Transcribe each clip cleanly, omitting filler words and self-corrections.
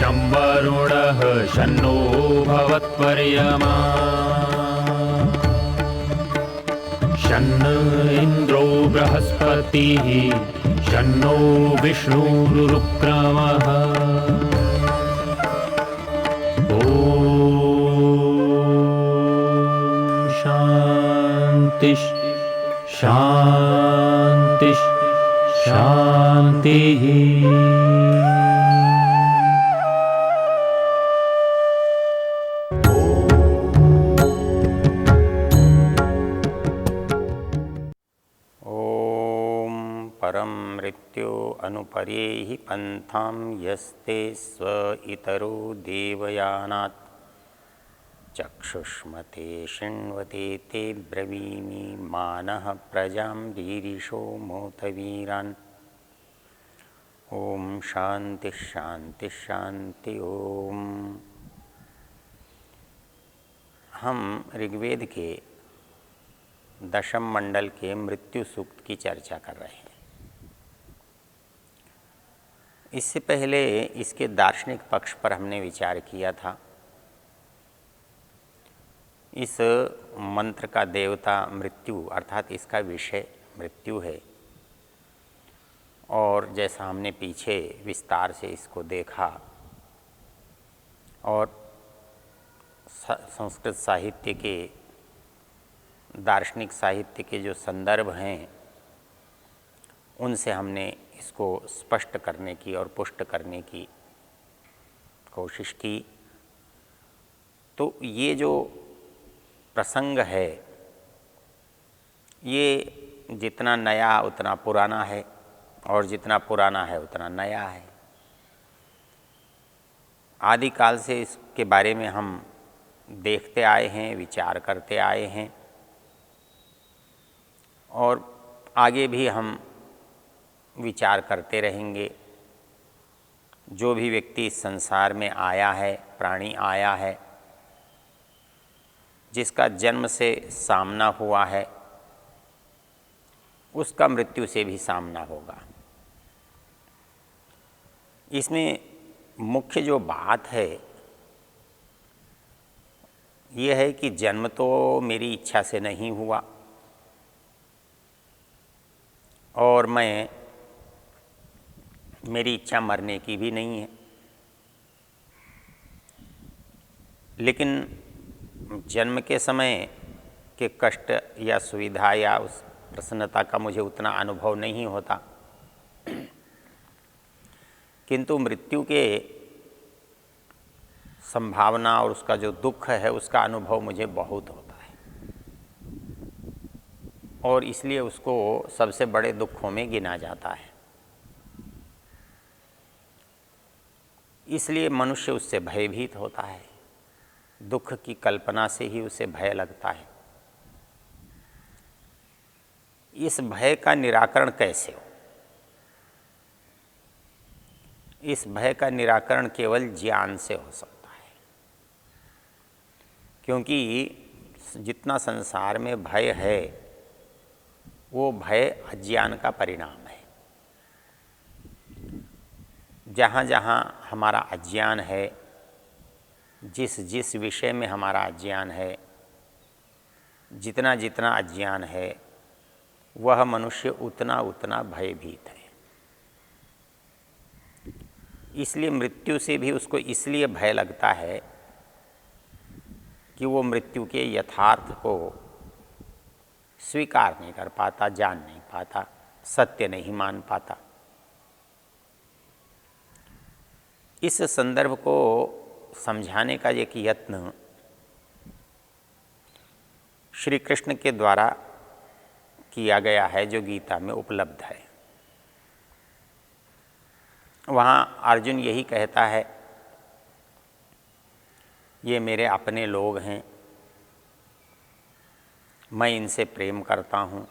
शं वरुणः शन्नो भवत्वर्यमा शन्न इन्द्रो बृहस्पतिः शन्नो विष्णुरुक्रमः ॐ शान्ति शान्ति शान्तिः। परं मृत्यो अनुपरेहि पंथां यस्ते स्व इतरो देवयानात् चक्षुष्मते शृण्वते ते ब्रवीमि मानः प्रजां रीरिषो मोतवीरान्। ओम शांति शांति शांति। ओम। हम ऋग्वेद के दशम मंडल के मृत्यु सूक्त की चर्चा कर रहे हैं। इससे पहले इसके दार्शनिक पक्ष पर हमने विचार किया था। इस मंत्र का देवता मृत्यु अर्थात इसका विषय मृत्यु है, और जैसा हमने पीछे विस्तार से इसको देखा और संस्कृत साहित्य के दार्शनिक साहित्य के जो संदर्भ हैं उनसे हमने इसको स्पष्ट करने की और पुष्ट करने की कोशिश की। तो ये जो प्रसंग है ये जितना नया उतना पुराना है, और जितना पुराना है उतना नया है। आदिकाल से इसके बारे में हम देखते आए हैं, विचार करते आए हैं, और आगे भी हम विचार करते रहेंगे। जो भी व्यक्ति इस संसार में आया है, प्राणी आया है, जिसका जन्म से सामना हुआ है, उसका मृत्यु से भी सामना होगा। इसमें मुख्य जो बात है ये है कि जन्म तो मेरी इच्छा से नहीं हुआ, और मेरी इच्छा मरने की भी नहीं है, लेकिन जन्म के समय के कष्ट या सुविधा या उस प्रसन्नता का मुझे उतना अनुभव नहीं होता, किंतु मृत्यु के संभावना और उसका जो दुख है उसका अनुभव मुझे बहुत होता है, और इसलिए उसको सबसे बड़े दुखों में गिना जाता है। इसलिए मनुष्य उससे भयभीत होता है, दुख की कल्पना से ही उसे भय लगता है। इस भय का निराकरण कैसे हो? इस भय का निराकरण केवल ज्ञान से हो सकता है, क्योंकि जितना संसार में भय है वो भय अज्ञान का परिणाम है। जहाँ जहाँ हमारा अज्ञान है, जिस जिस विषय में हमारा अज्ञान है, जितना जितना अज्ञान है, वह मनुष्य उतना उतना भयभीत है। इसलिए मृत्यु से भी उसको इसलिए भय लगता है कि वो मृत्यु के यथार्थ को स्वीकार नहीं कर पाता, जान नहीं पाता, सत्य नहीं मान पाता। इस संदर्भ को समझाने का एक यत्न श्री कृष्ण के द्वारा किया गया है, जो गीता में उपलब्ध है। वहाँ अर्जुन यही कहता है, ये मेरे अपने लोग हैं, मैं इनसे प्रेम करता हूँ,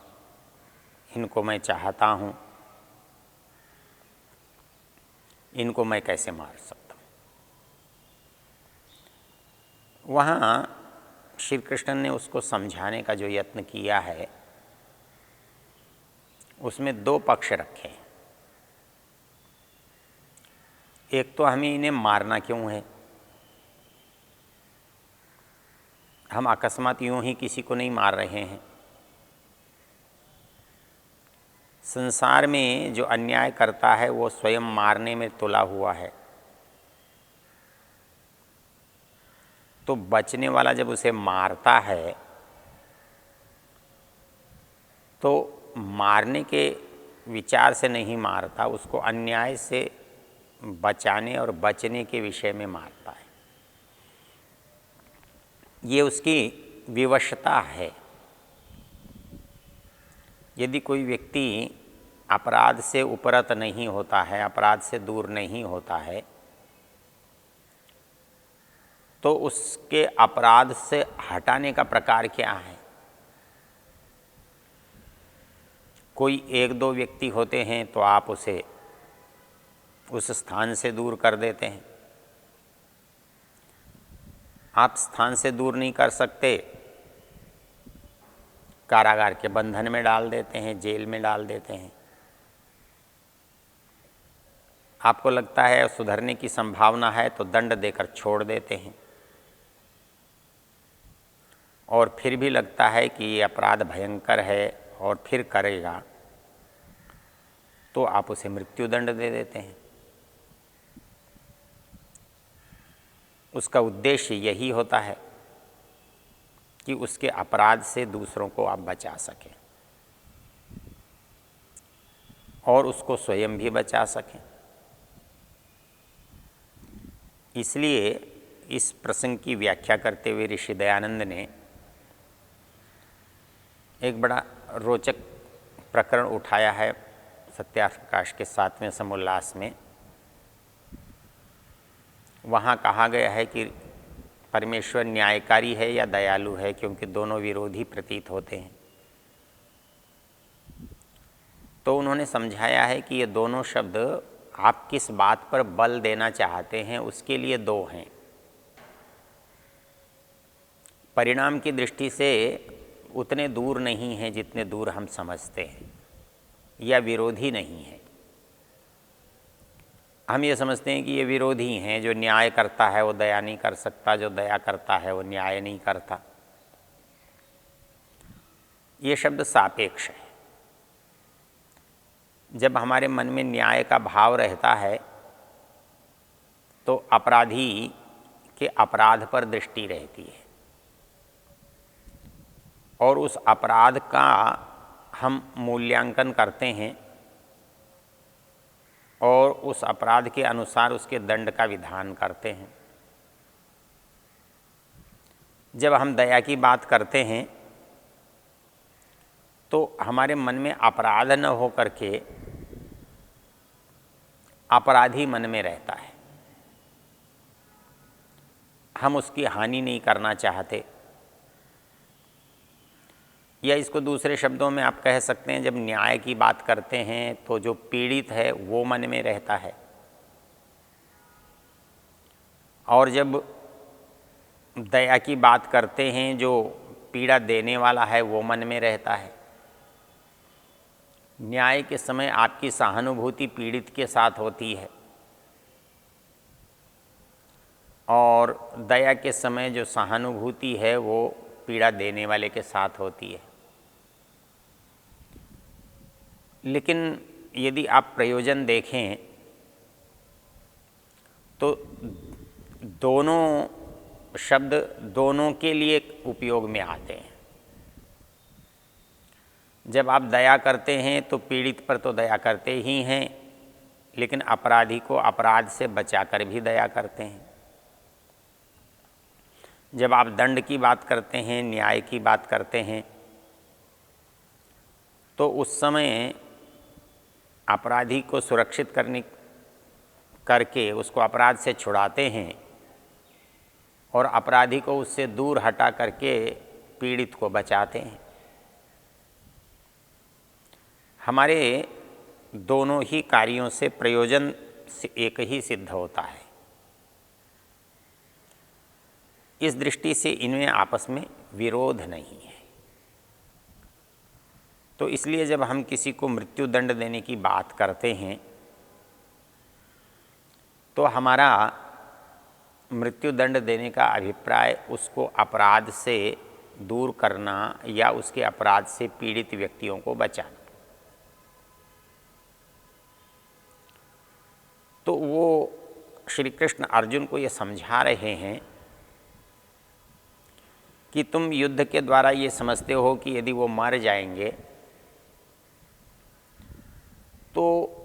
इनको मैं चाहता हूँ, इनको मैं कैसे मार सकता हूँ। वहाँ श्री कृष्ण ने उसको समझाने का जो यत्न किया है उसमें दो पक्ष रखे हैं। एक तो हमें इन्हें मारना क्यों है? हम अकस्मात यूं ही किसी को नहीं मार रहे हैं। संसार में जो अन्याय करता है वो स्वयं मारने में तुला हुआ है। तो बचने वाला जब उसे मारता है तो मारने के विचार से नहीं मारता, उसको अन्याय से बचाने और बचने के विषय में मारता है। ये उसकी विवशता है। यदि कोई व्यक्ति अपराध से उपरत नहीं होता है, अपराध से दूर नहीं होता है, तो उसके अपराध से हटाने का प्रकार क्या है? कोई एक दो व्यक्ति होते हैं तो आप उसे उस स्थान से दूर कर देते हैं। आप स्थान से दूर नहीं कर सकते, कारागार के बंधन में डाल देते हैं, जेल में डाल देते हैं। आपको लगता है सुधरने की संभावना है तो दंड देकर छोड़ देते हैं। और फिर भी लगता है कि ये अपराध भयंकर है और फिर करेगा, तो आप उसे मृत्यु दंड दे देते हैं। उसका उद्देश्य यही होता है कि उसके अपराध से दूसरों को आप बचा सकें और उसको स्वयं भी बचा सकें। इसलिए इस प्रसंग की व्याख्या करते हुए ऋषि दयानंद ने एक बड़ा रोचक प्रकरण उठाया है सत्याप्रकाश के 7वें समोल्लास में। वहाँ कहा गया है कि परमेश्वर न्यायकारी है या दयालु है, क्योंकि दोनों विरोधी प्रतीत होते हैं। तो उन्होंने समझाया है कि ये दोनों शब्द आप किस बात पर बल देना चाहते हैं उसके लिए दो हैं। परिणाम की दृष्टि से उतने दूर नहीं हैं जितने दूर हम समझते हैं, या विरोधी नहीं है। हम ये समझते हैं कि ये विरोधी हैं, जो न्याय करता है वो दया नहीं कर सकता, जो दया करता है वो न्याय नहीं करता। ये शब्द सापेक्ष है। जब हमारे मन में न्याय का भाव रहता है तो अपराधी के अपराध पर दृष्टि रहती है और उस अपराध का हम मूल्यांकन करते हैं और उस अपराध के अनुसार उसके दंड का विधान करते हैं। जब हम दया की बात करते हैं तो हमारे मन में अपराध न हो करके अपराधी मन में रहता है। हम उसकी हानि नहीं करना चाहते, या इसको दूसरे शब्दों में आप कह सकते हैं, जब न्याय की बात करते हैं तो जो पीड़ित है वो मन में रहता है, और जब दया की बात करते हैं जो पीड़ा देने वाला है वो मन में रहता है। न्याय के समय आपकी सहानुभूति पीड़ित के साथ होती है और दया के समय जो सहानुभूति है वो पीड़ा देने वाले के साथ होती है। लेकिन यदि आप प्रयोजन देखें तो दोनों शब्द दोनों के लिए उपयोग में आते हैं। जब आप दया करते हैं तो पीड़ित पर तो दया करते ही हैं, लेकिन अपराधी को अपराध से बचाकर भी दया करते हैं। जब आप दंड की बात करते हैं, न्याय की बात करते हैं, तो उस समय अपराधी को सुरक्षित करके उसको अपराध से छुड़ाते हैं और अपराधी को उससे दूर हटा करके पीड़ित को बचाते हैं। हमारे दोनों ही कार्यों से प्रयोजन एक ही सिद्ध होता है। इस दृष्टि से इनमें आपस में विरोध नहीं है। तो इसलिए जब हम किसी को मृत्यु दंड देने की बात करते हैं तो हमारा मृत्युदंड देने का अभिप्राय उसको अपराध से दूर करना या उसके अपराध से पीड़ित व्यक्तियों को बचाना। तो वो श्री कृष्ण अर्जुन को ये समझा रहे हैं कि तुम युद्ध के द्वारा ये समझते हो कि यदि वो मर जाएंगे तो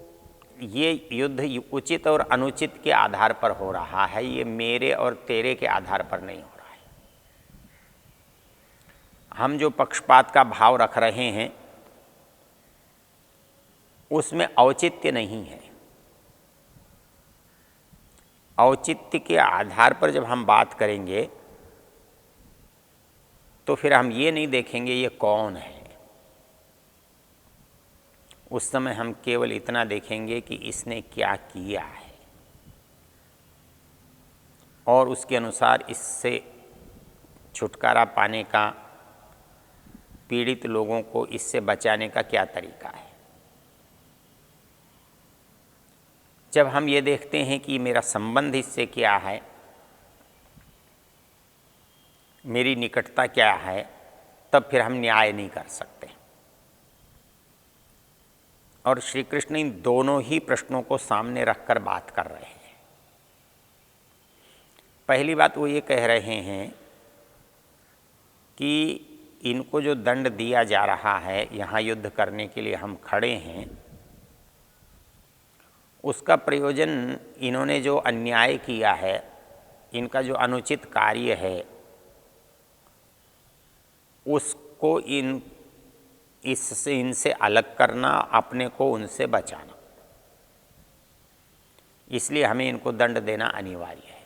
ये युद्ध उचित और अनुचित के आधार पर हो रहा है, ये मेरे और तेरे के आधार पर नहीं हो रहा है। हम जो पक्षपात का भाव रख रहे हैं उसमें औचित्य नहीं है। औचित्य के आधार पर जब हम बात करेंगे तो फिर हम ये नहीं देखेंगे ये कौन है, उस समय हम केवल इतना देखेंगे कि इसने क्या किया है और उसके अनुसार इससे छुटकारा पाने का, पीड़ित लोगों को इससे बचाने का क्या तरीका है। जब हम ये देखते हैं कि मेरा संबंध इससे क्या है, मेरी निकटता क्या है, तब फिर हम न्याय नहीं कर सकते। और श्री कृष्ण इन दोनों ही प्रश्नों को सामने रखकर बात कर रहे हैं। पहली बात वो ये कह रहे हैं कि इनको जो दंड दिया जा रहा है, यहाँ युद्ध करने के लिए हम खड़े हैं, उसका प्रयोजन इन्होंने जो अन्याय किया है, इनका जो अनुचित कार्य है, उसको इनसे अलग करना, अपने को उनसे बचाना। इसलिए हमें इनको दंड देना अनिवार्य है।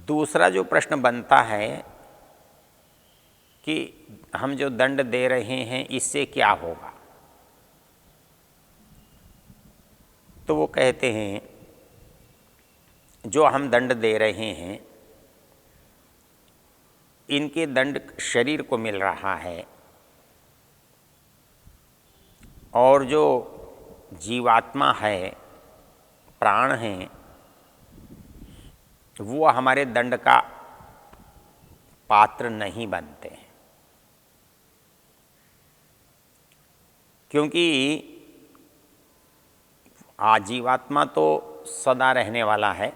दूसरा जो प्रश्न बनता है कि हम जो दंड दे रहे हैं इससे क्या होगा, तो वो कहते हैं जो हम दंड दे रहे हैं इनके दंड शरीर को मिल रहा है और जो जीवात्मा है, प्राण हैं, वो हमारे दंड का पात्र नहीं बनते हैं। क्योंकि जीवात्मा तो सदा रहने वाला है,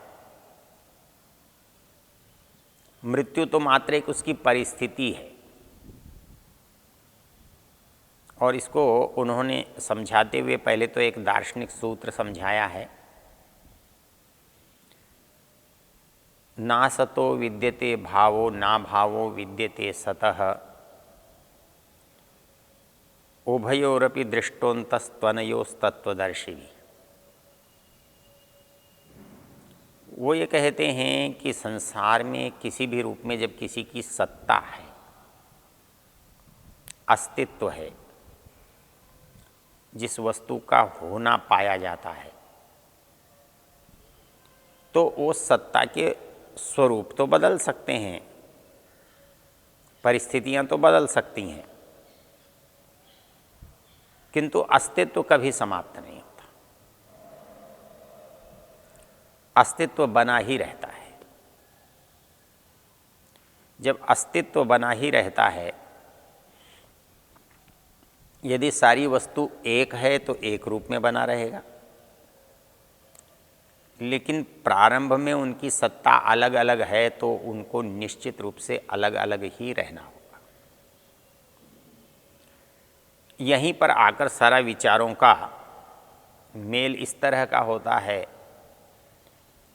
मृत्यु तो मात्र एक उसकी परिस्थिति है। और इसको उन्होंने समझाते हुए पहले तो एक दार्शनिक सूत्र समझाया है, ना सतो विद्यते भावो ना भावो विद्यते सतः, उभयोरपि दृष्टोन्तस्त्वनयोस्तत्वदर्शिनी। वो ये कहते हैं कि संसार में किसी भी रूप में जब किसी की सत्ता है, अस्तित्व है, जिस वस्तु का होना पाया जाता है, तो वो सत्ता के स्वरूप तो बदल सकते हैं, परिस्थितियां तो बदल सकती हैं, किंतु अस्तित्व कभी समाप्त नहीं होता। अस्तित्व बना ही रहता है। जब अस्तित्व बना ही रहता है, यदि सारी वस्तु एक है तो एक रूप में बना रहेगा, लेकिन प्रारंभ में उनकी सत्ता अलग अलग है तो उनको निश्चित रूप से अलग अलग ही रहना होगा। यहीं पर आकर सारा विचारों का मेल इस तरह का होता है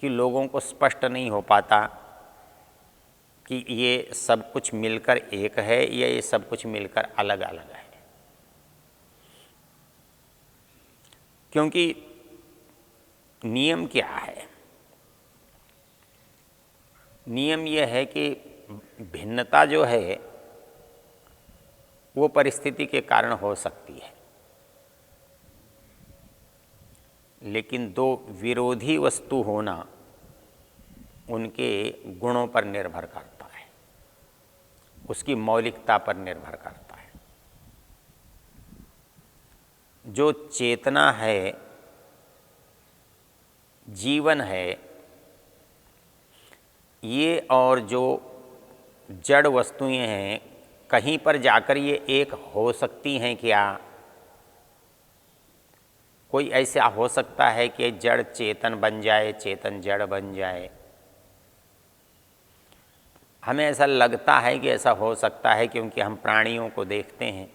कि लोगों को स्पष्ट नहीं हो पाता कि ये सब कुछ मिलकर एक है या ये सब कुछ मिलकर अलग अलग है। क्योंकि नियम क्या है? नियम यह है कि भिन्नता जो है वो परिस्थिति के कारण हो सकती है, लेकिन दो विरोधी वस्तु होना उनके गुणों पर निर्भर करता है, उसकी मौलिकता पर निर्भर करता है। जो चेतना है जीवन है, ये और जो जड़ वस्तुएं हैं, कहीं पर जाकर ये एक हो सकती हैं क्या? कोई ऐसा हो सकता है कि जड़ चेतन बन जाए, चेतन जड़ बन जाए? हमें ऐसा लगता है कि ऐसा हो सकता है, क्योंकि हम प्राणियों को देखते हैं,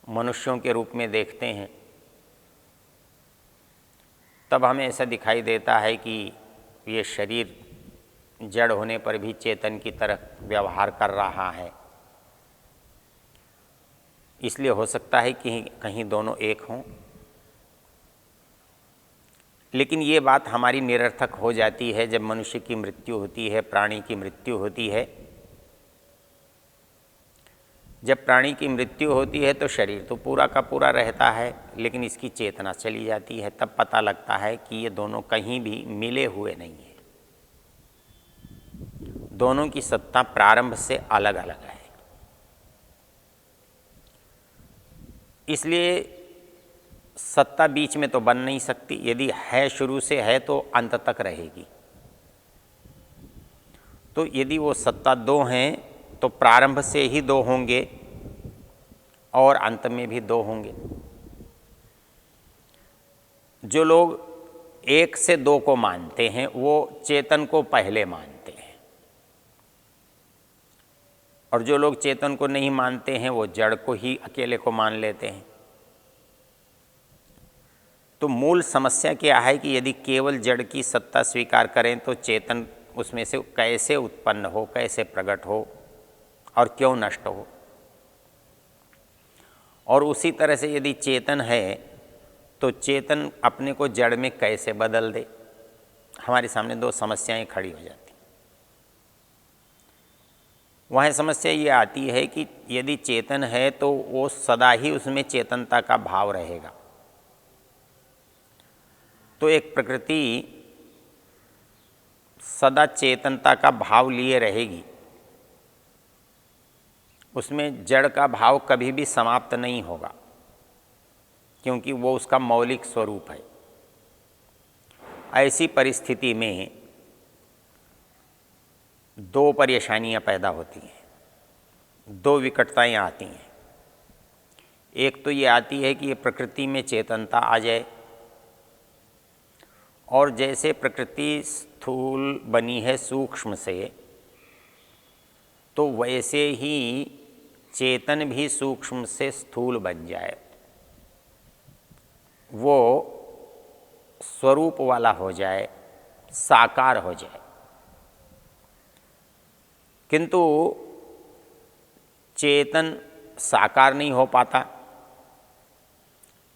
मनुष्यों के रूप में देखते हैं, तब हमें ऐसा दिखाई देता है कि ये शरीर जड़ होने पर भी चेतन की तरह व्यवहार कर रहा है। इसलिए हो सकता है कि कहीं दोनों एक हों, लेकिन ये बात हमारी निरर्थक हो जाती है जब मनुष्य की मृत्यु होती है, प्राणी की मृत्यु होती है। जब प्राणी की मृत्यु होती है तो शरीर तो पूरा का पूरा रहता है, लेकिन इसकी चेतना चली जाती है। तब पता लगता है कि ये दोनों कहीं भी मिले हुए नहीं हैं, दोनों की सत्ता प्रारंभ से अलग अलग है। इसलिए सत्ता बीच में तो बन नहीं सकती, यदि है शुरू से है तो अंत तक रहेगी। तो यदि वो सत्ता दो हैं तो प्रारंभ से ही दो होंगे और अंत में भी दो होंगे। जो लोग एक से दो को मानते हैं वो चेतन को पहले मानते हैं, और जो लोग चेतन को नहीं मानते हैं वो जड़ को ही अकेले को मान लेते हैं। तो मूल समस्या क्या है कि यदि केवल जड़ की सत्ता स्वीकार करें तो चेतन उसमें से कैसे उत्पन्न हो, कैसे प्रकट हो और क्यों नष्ट हो? और उसी तरह से यदि चेतन है तो चेतन अपने को जड़ में कैसे बदल दे? हमारे सामने दो समस्याएं खड़ी हो जाती। वहाँ समस्या ये आती है कि यदि चेतन है तो वो सदा ही उसमें चेतनता का भाव रहेगा। तो एक प्रकृति सदा चेतनता का भाव लिए रहेगी, उसमें जड़ का भाव कभी भी समाप्त नहीं होगा, क्योंकि वो उसका मौलिक स्वरूप है। ऐसी परिस्थिति में दो परेशानियां पैदा होती हैं, दो विकटताएं आती हैं। एक तो ये आती है कि ये प्रकृति में चेतनता आ जाए, और जैसे प्रकृति स्थूल बनी है सूक्ष्म से, तो वैसे ही चेतन भी सूक्ष्म से स्थूल बन जाए, वो स्वरूप वाला हो जाए, साकार हो जाए। किंतु चेतन साकार नहीं हो पाता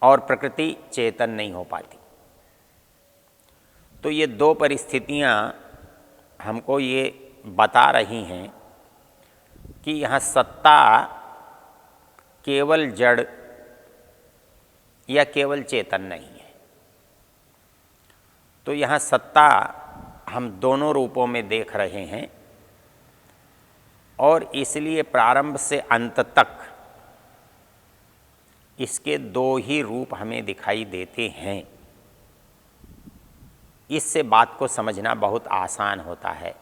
और प्रकृति चेतन नहीं हो पाती। तो ये दो परिस्थितियां हमको ये बता रही हैं कि यहाँ सत्ता केवल जड़ या केवल चेतन नहीं है। तो यहाँ सत्ता हम दोनों रूपों में देख रहे हैं, और इसलिए प्रारंभ से अंत तक इसके दो ही रूप हमें दिखाई देते हैं। इससे बात को समझना बहुत आसान होता है।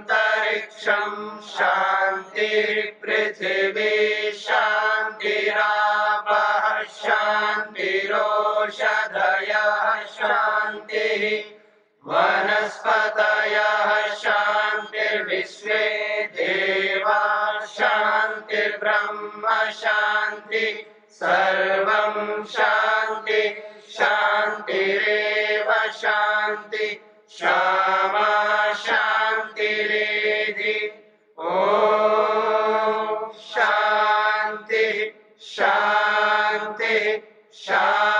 शांतिरंतरिक्षं शांतिर्पृथिवी शांतिरापः शांतिरोषधयः शांतिः वनस्पतयः शांतिर्विश्वे देवा शांतिर्ब्रह्म शांति सर्वं शांति शांतिरेव शांति क्षमा शांतिरेधि। ओम शांति शांति शांति।